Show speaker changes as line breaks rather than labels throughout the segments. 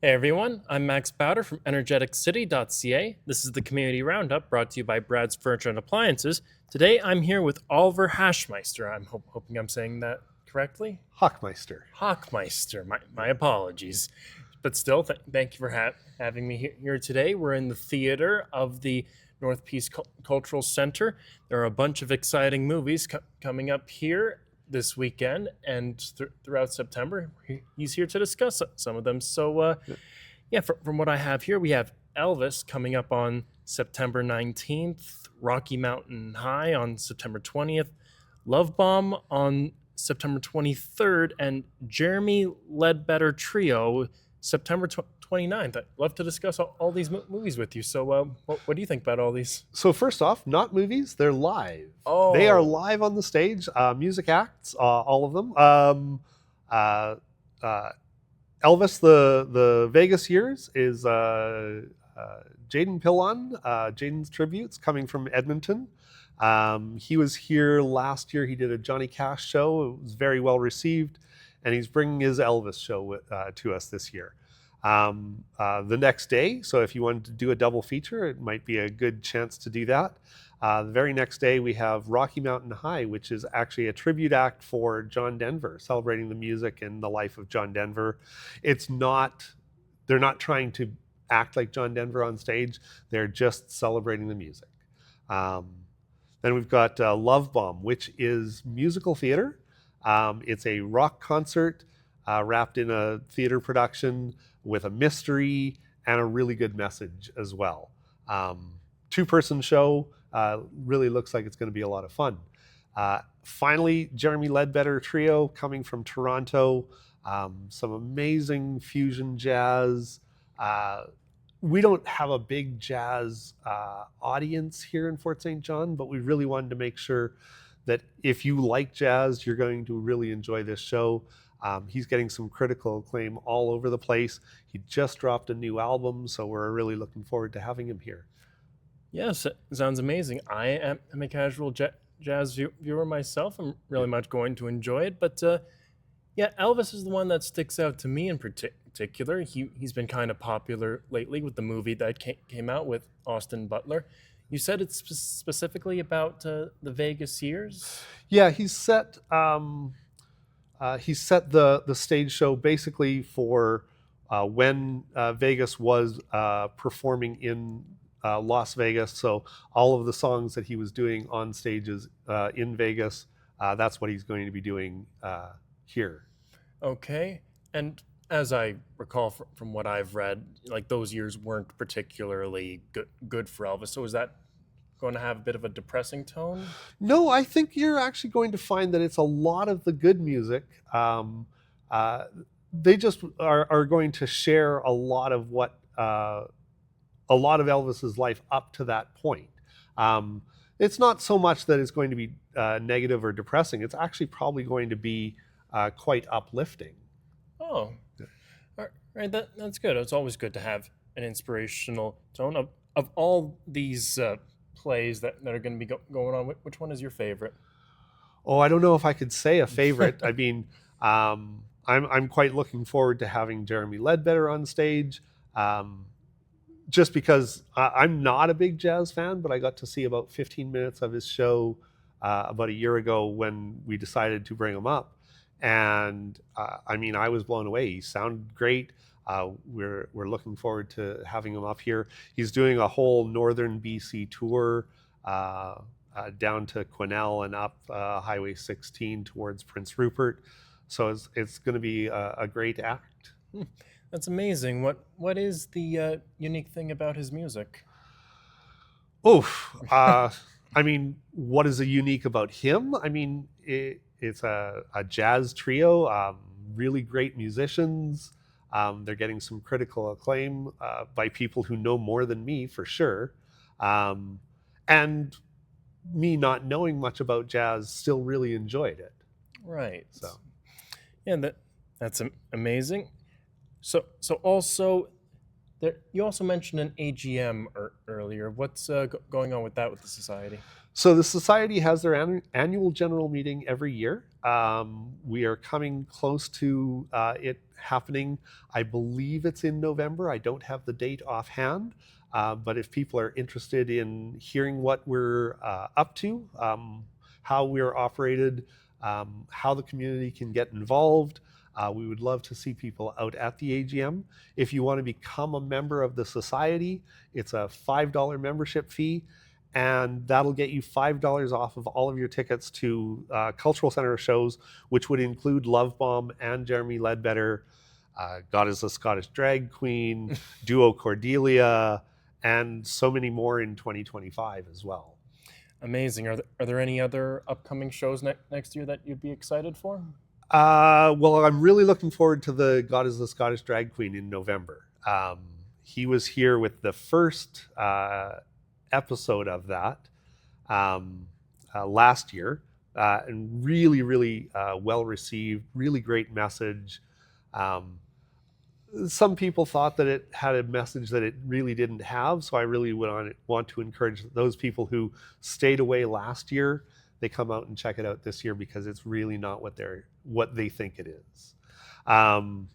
Hey everyone, I'm Max Bowder from Energeticcity.ca. This is the Community Roundup brought to you by Brad's Furniture and Appliances. Today I'm here with Oliver Hachmeister. I'm hoping I'm saying that correctly.
Hachmeister.
Hachmeister, my
Yeah.
apologies. But still, thank you for having me here today. We're in the theater of the North Peace Cultural Center. There are a bunch of exciting movies coming up here this weekend and throughout September. He's here to discuss some of them. So, yeah, from what I have here, we have Elvis coming up on September 19th, Rocky Mountain High on September 20th, Love Bomb on September 23rd, and Jeremy Ledbetter Trio September 29th. I'd love to discuss all these movies with you. So, what do you think about all these?
So first off, not movies; they're live. They are
Oh,
live on the stage. Music acts, all of them. Uh, uh, Elvis, the Vegas years is Jaden Pillon. Jaden's tributes coming from Edmonton. He was here last year. He did a Johnny Cash show. It was very well received, and he's bringing his Elvis show to us this year. The next day, so if you wanted to do a double feature, it might be a good chance to do that. The very next day, we have Rocky Mountain High, which is actually a tribute act for John Denver, celebrating the music and the life of John Denver. It's not, they're not trying to act like John Denver on stage, they're just celebrating the music. Um, then we've got Love Bomb, which is musical theater. It's a rock concert wrapped in a theater production with a mystery and a really good message as well. Two-person show, really looks like it's going to be a lot of fun. Finally, Jeremy Ledbetter Trio coming from Toronto. Some amazing fusion jazz. We don't have a big jazz audience here in Fort St. John, but we really wanted to make sure that if you like jazz, you're going to really enjoy this show. He's getting some critical acclaim all over the place. He just dropped a new album, so we're really looking forward to having him here.
yes, it sounds amazing. I am a casual jazz viewer myself. I'm
Yeah.
really much going to enjoy it. But yeah, Elvis is the one that sticks out to me in particular. He's been kind of popular lately with the movie that came out with Austin Butler. You said it's specifically about the Vegas years.
Yeah, he's set the stage show basically for when Vegas was performing in Las Vegas. So all of the songs that he was doing on stages in Vegas, that's what he's going to be doing here.
Okay, and as I recall from what I've read, like those years weren't particularly good for Elvis. So is that going to have a bit of a depressing tone?
No, I think you're actually going to find that it's a lot of the good music. Uh, they just are going to share a lot of what a lot of Elvis's life up to that point. Um, it's not so much that it's going to be negative or depressing. It's actually probably going to be quite uplifting.
Oh, all right. That's good. It's always good to have an inspirational tone. Of all these plays that are going to be going on, which one is your favorite?
Oh, I don't know if I could say a favorite. I mean, I'm quite looking forward to having Jeremy Ledbetter on stage. Um, just because I'm not a big jazz fan, but I got to see about 15 minutes of his show about a year ago when we decided to bring him up. And I mean, I was blown away. He sounded great. We're looking forward to having him up here. He's doing a whole northern BC tour down to Quesnel and up Highway 16 towards Prince Rupert. So it's going to be a great act.
Hmm, that's amazing. What is the unique thing about his music?
Oof. I mean, what is unique about him? I mean, it's a jazz trio, really great musicians. They're getting some critical acclaim by people who know more than me, for sure. Um, and me not knowing much about jazz, still really enjoyed it.
Right.
So,
Yeah, that's amazing. So also There, you also mentioned an AGM earlier. What's going on with that with the society?
So the society has their annual general meeting every year. We are coming close to it happening. I believe it's in November. I don't have the date offhand, but if people are interested in hearing what we're up to, how we're operated, how the community can get involved, we would love to see people out at the AGM. If you want to become a member of the society, it's a $5 membership fee, and that'll get you $5 off of all of your tickets to cultural center shows, which would include Love Bomb and Jeremy Ledbetter, God is the Scottish Drag Queen, Duo Cordelia, and so many more in 2025 as well.
Amazing. Are there any other upcoming shows next year that you'd be excited for?
Well, I'm really looking forward to the God is the Scottish Drag Queen in November. He was here with the first episode of that last year, and really, really well received, really great message. Um, some people thought that it had a message that it really didn't have, so I really want to encourage those people who stayed away last year, they come out and check it out this year, because it's really not what they think it is. Um,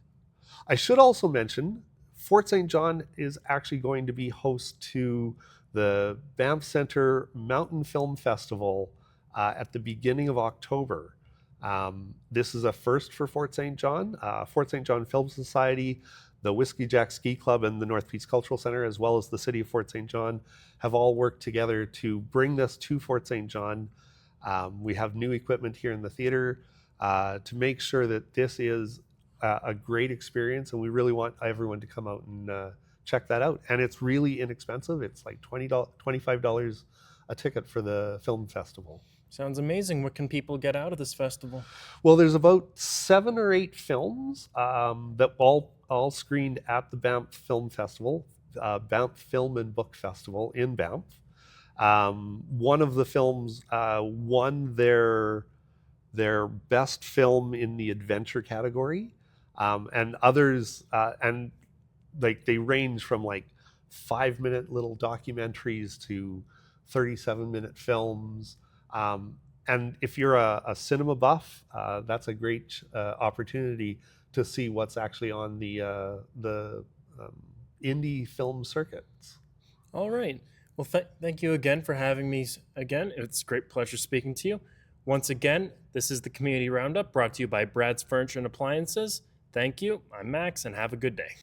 I should also mention Fort St. John is actually going to be host to the Banff Centre Mountain Film Festival at the beginning of October. This is a first for Fort St. John. Fort St. John Film Society, the Whiskey Jack Ski Club, and the North Peace Cultural Center, as well as the City of Fort St. John, have all worked together to bring this to Fort St. John. We have new equipment here in the theater to make sure that this is a great experience, and we really want everyone to come out and check that out. And it's really inexpensive. It's like $25 a ticket for the film festival.
Sounds amazing. What can people get out of this festival?
Well, there's about 7 or 8 films that all screened at the Banff Film Festival, Banff Film and Book Festival in Banff. One of the films won their best film in the adventure category, and others, and like they range from like 5-minute little documentaries to 37-minute films. And if you're a cinema buff, that's a great opportunity to see what's actually on the indie film circuits.
All right. Well, thank you again for having me again. It's a great pleasure speaking to you. Once again, this is the Community Roundup brought to you by Brad's Furniture and Appliances. Thank you. I'm Max, and have a good day.